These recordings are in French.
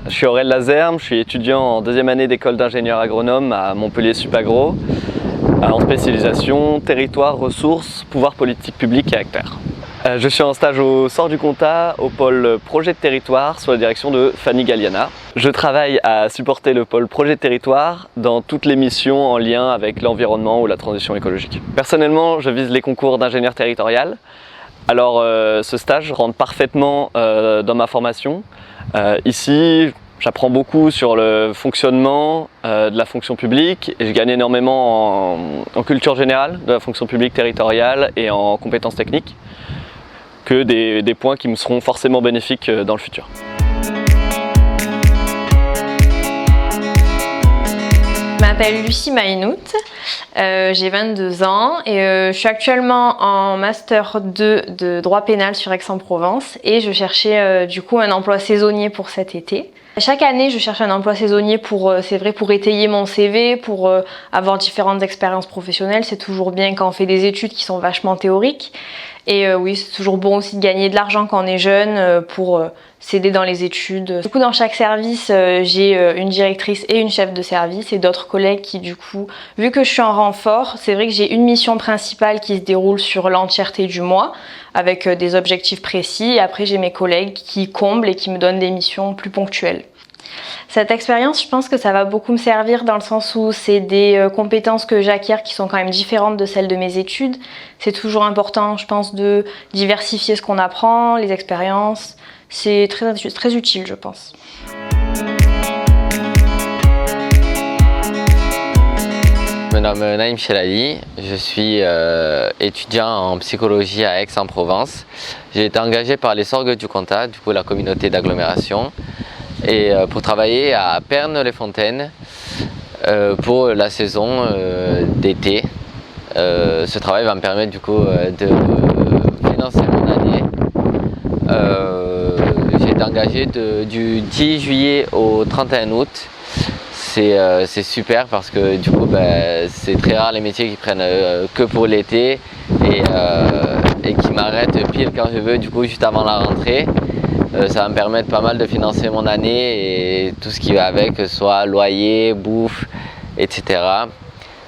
Je suis Aurel Lazerme, je suis étudiant en deuxième année d'école d'ingénieur agronome à Montpellier Supagro, en spécialisation territoire, ressources, pouvoir politique public et acteurs. Je suis en stage au Sort du Comtat, au pôle projet de territoire, sous la direction de Fanny Galliana. Je travaille à supporter le pôle projet de territoire dans toutes les missions en lien avec l'environnement ou la transition écologique. Personnellement, je vise les concours d'ingénieur territorial. Alors ce stage rentre parfaitement dans ma formation. Ici, j'apprends beaucoup sur le fonctionnement de la fonction publique et je gagne énormément en culture générale de la fonction publique territoriale et en compétences techniques, que des points qui me seront forcément bénéfiques dans le futur. Je m'appelle Lucie Maïnout, j'ai 22 ans et je suis actuellement en Master 2 de droit pénal sur Aix-en-Provence et je cherchais du coup un emploi saisonnier pour cet été. Chaque année, je cherche un emploi saisonnier pour étayer mon CV, pour avoir différentes expériences professionnelles. C'est toujours bien quand on fait des études qui sont vachement théoriques. Et oui, c'est toujours bon aussi de gagner de l'argent quand on est jeune pour s'aider dans les études. Du coup, dans chaque service, j'ai une directrice et une chef de service et d'autres collègues qui, du coup, vu que je suis en renfort, c'est vrai que j'ai une mission principale qui se déroule sur l'entièreté du mois avec des objectifs précis. Et après, j'ai mes collègues qui comblent et qui me donnent des missions plus ponctuelles. Cette expérience, je pense que ça va beaucoup me servir dans le sens où c'est des compétences que j'acquiers qui sont quand même différentes de celles de mes études. C'est toujours important, je pense, de diversifier ce qu'on apprend, les expériences. C'est très utile, je pense. Je me nomme Naïm Chelali, je suis étudiant en psychologie à Aix-en-Provence. J'ai été engagé par les Sorgues du Comtat, du coup la communauté d'agglomération, et pour travailler à Pernes-les-Fontaines pour la saison d'été. Ce travail va me permettre du coup de financer mon année. J'ai été engagé du 10 juillet au 31 août. C'est super parce que du coup c'est très rare les métiers qui prennent que pour l'été et qui m'arrêtent pile quand je veux, du coup juste avant la rentrée. Ça va me permettre pas mal de financer mon année et tout ce qui va avec, que ce soit loyer, bouffe, etc.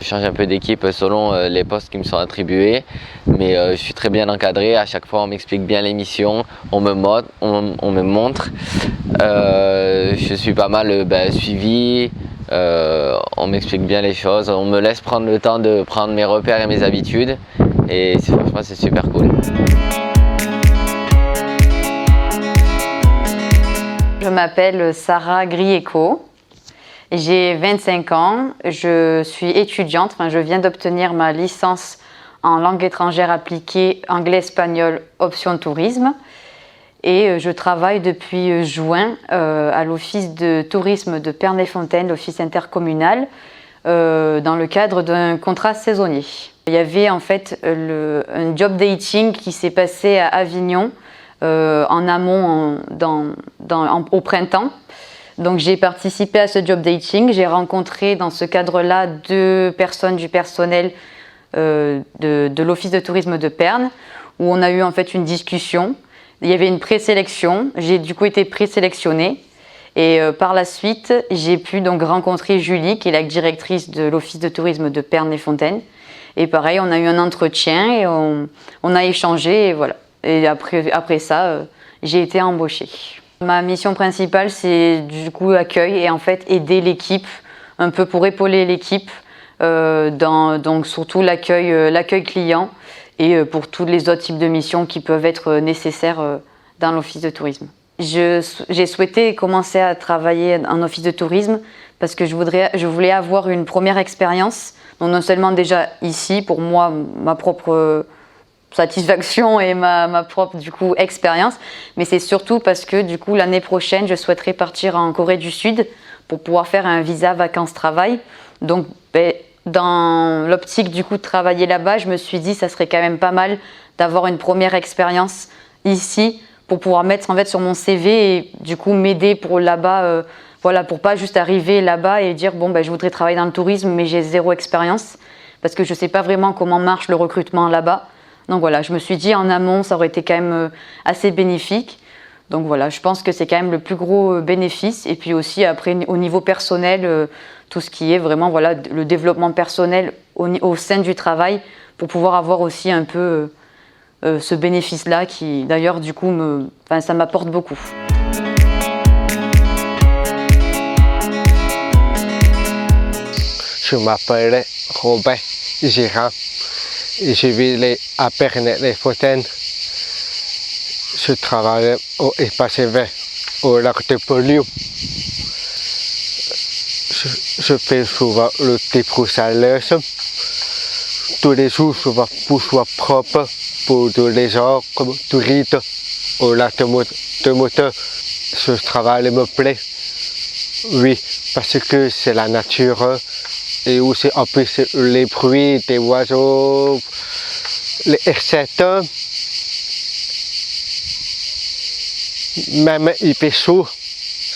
Je change un peu d'équipe selon les postes qui me sont attribués, mais je suis très bien encadré. À chaque fois, on m'explique bien les missions, on me montre. Je suis pas mal suivi, on m'explique bien les choses, on me laisse prendre le temps de prendre mes repères et mes habitudes, et franchement, c'est super cool. Je m'appelle Sarah Grieco, j'ai 25 ans, je suis étudiante, je viens d'obtenir ma licence en langue étrangère appliquée anglais-espagnol option tourisme et je travaille depuis juin à l'office de tourisme de Pernes-les-Fontaines, l'office intercommunal, dans le cadre d'un contrat saisonnier. Il y avait en fait un job dating qui s'est passé à Avignon, en amont au printemps. Donc j'ai participé à ce job dating, j'ai rencontré dans ce cadre-là 2 personnes du personnel de l'office de tourisme de Pernes où on a eu en fait une discussion. Il y avait une présélection, j'ai du coup été présélectionnée et par la suite j'ai pu donc rencontrer Julie qui est la directrice de l'office de tourisme de Pernes-les-Fontaines et pareil on a eu un entretien et on a échangé et voilà. Et après ça, j'ai été embauchée. Ma mission principale, c'est du coup accueil et en fait aider l'équipe, un peu pour épauler l'équipe, donc surtout l'accueil client et pour tous les autres types de missions qui peuvent être nécessaires dans l'office de tourisme. J'ai souhaité commencer à travailler en office de tourisme parce que je voulais avoir une première expérience, donc non seulement déjà ici pour moi, ma propre satisfaction et ma propre du coup expérience, mais c'est surtout parce que du coup l'année prochaine je souhaiterais partir en Corée du Sud pour pouvoir faire un visa vacances-travail. Donc dans l'optique du coup de travailler là-bas, je me suis dit ça serait quand même pas mal d'avoir une première expérience ici pour pouvoir mettre en fait sur mon CV et du coup m'aider pour là-bas, voilà, pour pas juste arriver là-bas et dire bon je voudrais travailler dans le tourisme mais j'ai 0 expérience parce que je sais pas vraiment comment marche le recrutement là-bas. Donc voilà, je me suis dit en amont, ça aurait été quand même assez bénéfique. Donc voilà, je pense que c'est quand même le plus gros bénéfice. Et puis aussi après au niveau personnel, tout ce qui est vraiment voilà, le développement personnel au sein du travail pour pouvoir avoir aussi un peu ce bénéfice-là qui d'ailleurs du coup ça m'apporte beaucoup. Je m'appelle Robin Girard et je vis à Bernay-les-Fontaines. Je travaille au espace vert, au lac de Polio. Je fais souvent le débroussaillage. Tous les jours, souvent pour soit propre pour tous les gens comme touristes au lac de moteur. Ce travail me plaît, oui, parce que c'est la nature et aussi en plus les bruits des oiseaux, les insectes. Même il fait chaud,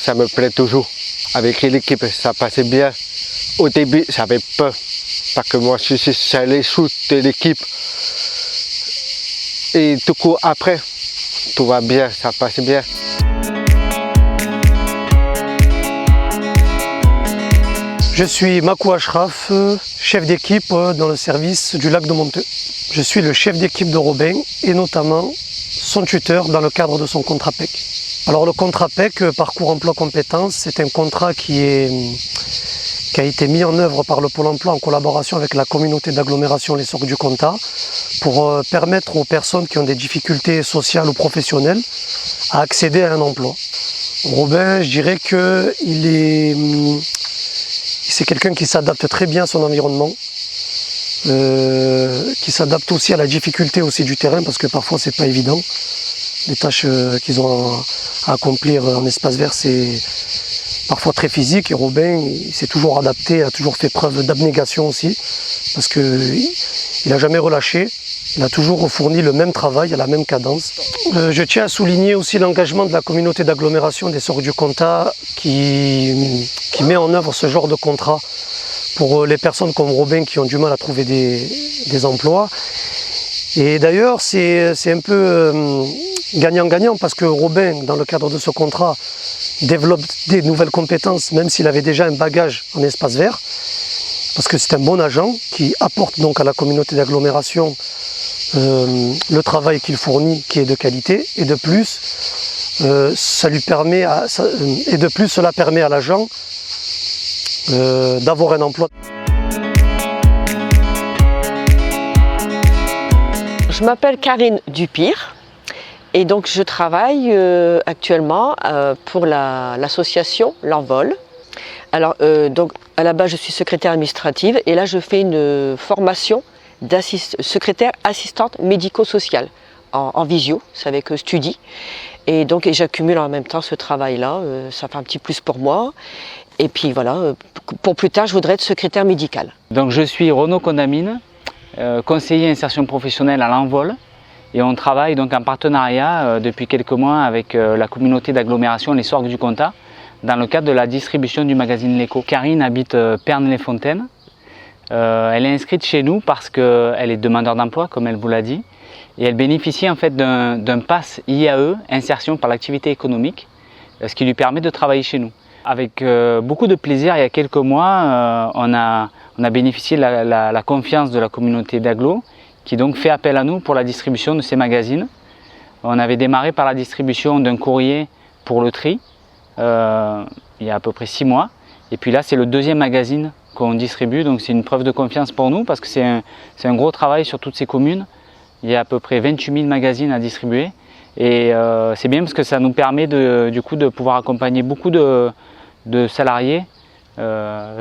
ça me plaît toujours. Avec l'équipe, ça passait bien. Au début, j'avais peur, parce que moi, je suis allé sous de l'équipe. Et du coup, après, tout va bien, ça passe bien. Je suis Makou Ashraf, chef d'équipe dans le service du lac de Monteux. Je suis le chef d'équipe de Robin et notamment son tuteur dans le cadre de son contrat PEC. Alors le contrat PEC, Parcours Emploi Compétences, c'est un contrat qui a été mis en œuvre par le Pôle Emploi en collaboration avec la communauté d'agglomération Les Sorgues du Comtat pour permettre aux personnes qui ont des difficultés sociales ou professionnelles à accéder à un emploi. Robin, je dirais que c'est quelqu'un qui s'adapte très bien à son environnement, qui s'adapte aussi à la difficulté aussi du terrain parce que parfois c'est pas évident. Les tâches qu'ils ont à accomplir en espace vert, c'est parfois très physique et Robin il s'est toujours adapté, a toujours fait preuve d'abnégation aussi parce qu'il n'a jamais relâché, il a toujours fourni le même travail à la même cadence. Je tiens à souligner aussi l'engagement de la communauté d'agglomération des Sorgues du Comtat qui met en œuvre ce genre de contrat pour les personnes comme Robin qui ont du mal à trouver des emplois. Et d'ailleurs c'est un peu gagnant-gagnant parce que Robin, dans le cadre de ce contrat, développe des nouvelles compétences même s'il avait déjà un bagage en espace vert parce que c'est un bon agent qui apporte donc à la communauté d'agglomération le travail qu'il fournit qui est de qualité et de plus cela permet à l'agent d'avoir un emploi. Je m'appelle Karine Dupire et donc je travaille actuellement pour l'association L'Envol. Alors donc à la base je suis secrétaire administrative et là je fais une formation secrétaire assistante médico-sociale en visio, c'est avec Studi. Et donc j'accumule en même temps ce travail-là, ça fait un petit plus pour moi. Et puis voilà, pour plus tard je voudrais être secrétaire médicale. Donc je suis Renaud Condamine, conseiller insertion professionnelle à L'Envol et on travaille donc en partenariat depuis quelques mois avec la communauté d'agglomération Les Sorgues du Comtat dans le cadre de la distribution du magazine L'Écho. Karine habite Pernes-les-Fontaines. Elle est inscrite chez nous parce qu'elle est demandeur d'emploi comme elle vous l'a dit et elle bénéficie en fait d'un pass IAE, insertion par l'activité économique, ce qui lui permet de travailler chez nous. Avec beaucoup de plaisir, il y a quelques mois, on a bénéficié de la confiance de la communauté d'agglo qui donc fait appel à nous pour la distribution de ces magazines. On avait démarré par la distribution d'un courrier pour le tri il y a à peu près 6 mois et puis là c'est le deuxième magazine qu'on distribue, donc c'est une preuve de confiance pour nous parce que c'est un gros travail sur toutes ces communes. Il y a à peu près 28 000 magazines à distribuer et c'est bien parce que ça nous permet du coup de pouvoir accompagner beaucoup de salariés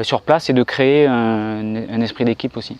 sur place et de créer un esprit d'équipe aussi.